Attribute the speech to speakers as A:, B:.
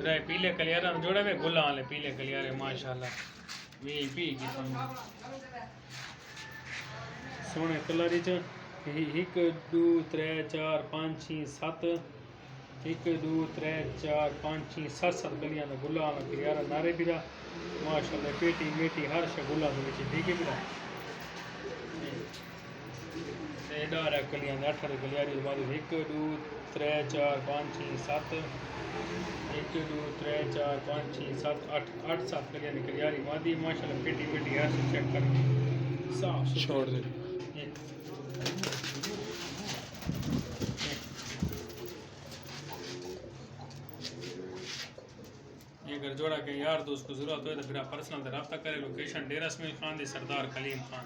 A: फिर पीले कलियारा जोड़ा वे गुला वाले पीले कलियारे माशाल्लाह वीआईपी किस्म सोने कलर च 1 2 3 4 5 6 7 1 2 3 4 5 6 7 7 कलियां दा गुला वाला कलियारा नारे भी माशाल्लाह पेटी मेटी हर शे गुला दे विच ठीक है भी डारा कलियां 8 कलियारी बाद 1 2 3 4 5 6 7 1 2 3 4 5 6 7 8 8 7 कलियां कलियारी मादी माशाल्लाह पेटी पेटी हर से चेक कर साफ
B: छोड़ दे
A: अगर जोड़ा के यार दोस्त को जरूरत हो तो फिर आप पर्सनल रब्ता करें। लोकेशन डेरा इसमाइल खान दी सरदार कलीम खान।